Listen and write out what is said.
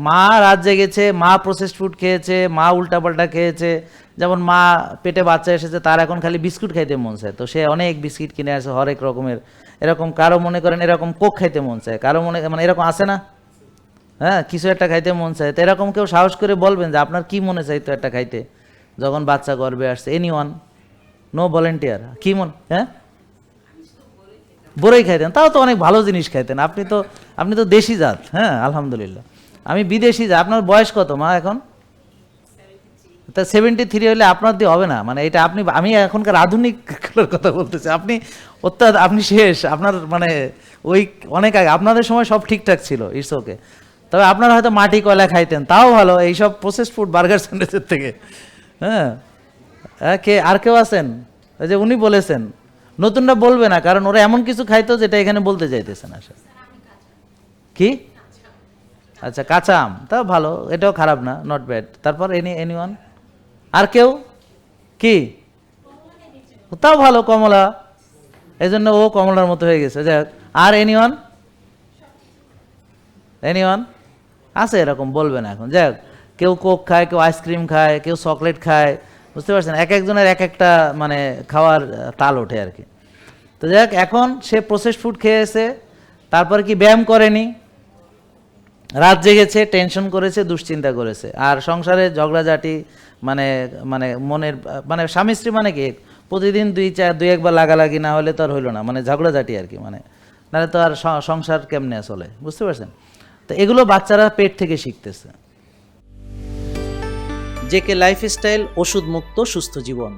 মা রাত জেগেছে, মা প্রসেসড ফুড খেয়েছে, মা উল্টাপাল্টা খেয়েছে। যেমন মা পেটে বাচ্চা এসেছে, তার এখন খালি বিস্কুট খাইতে মন চায়, তো সে অনেক বিস্কিট কিনে আসে হরেক রকমের। এরকম কারো মনে করেন এরকম কোক খাইতে মন চায়, কারো মনে মানে এরকম আছে না, হ্যাঁ কিছু একটা খাইতে মন চায়। তো এরকম কেউ সাহস করে বলবেন যে আপনার কি মনে চাইতো একটা খাইতে যখন বাচ্চা গর্ভে আসছে? এনিওয়ান? No volunteer? কি হ্যাঁ, বড়ই খাইতেন, তাও তো অনেক ভালো জিনিস খাইতেন। আপনি তো দেশি জাত, হ্যাঁ আলহামদুলিল্লাহ। আমি বিদেশি জাত। আপনার বয়স কত মা এখন? তা 73 হলে আপনার দিয়ে হবে না, মানে এটা আমি এখনকার আধুনিক কথা বলতেছি। আপনি শেষ, আপনার মানে ওই অনেক আগে আপনাদের সময় সব ঠিকঠাক ছিল, ইটস ওকে। তবে আপনারা হয়তো মাটি কয়লা খাইতেন, তাও ভালো এইসব প্রসেসড ফুড বার্গার স্যান্ডউইচের থেকে। হ্যাঁ, আর কেউ আছেন? ওই যে উনি বলেছেন, নতুনরা বলবে না, কারণ ওরা এমন কিছু খাইতো যেটা এখানে বলতে চাইতেছে না। কি? আচ্ছা, কাঁচা আম, তা ভালো, এটাও খারাপ না, নট ব্যাড। তারপর এনিওয়ান? আর কেউ? কি? তাও ভালো, কমলা, এই জন্য ও কমলার মতো হয়ে গেছে। যাক, আর এনিওয়ান আছে এরকম? বলবে না এখন। যাক, কেউ কোক খায়, কেউ আইসক্রিম খায়, কেউ চকলেট খায়, বুঝতে পারছেন? এক একজনের এক একটা মানে খাওয়ার তাল ওঠে আর কি। তো যাক, এখন সে প্রসেসড ফুড খেয়েছে, তারপর কি ব্যায়াম করেনি, রাত জেগেছে, টেনশন করেছে, দুশ্চিন্তা করেছে, আর সংসারে ঝগড়াঝাটি, মানে মানে মনের মানে স্বামী স্ত্রী মানে কি প্রতিদিন দুই একবার লাগালাগি না হলে তো আর হইলো না, মানে ঝগড়াঝাটি আর কি, মানে নাহলে তো আর সংসার কেমনে চলে, বুঝতে পারছেন? তো এগুলো বাচ্চারা পেট থেকে শিখতেছে। জেকে লাইফস্টাইল, ওষুধ মুক্ত সুস্থ জীবন।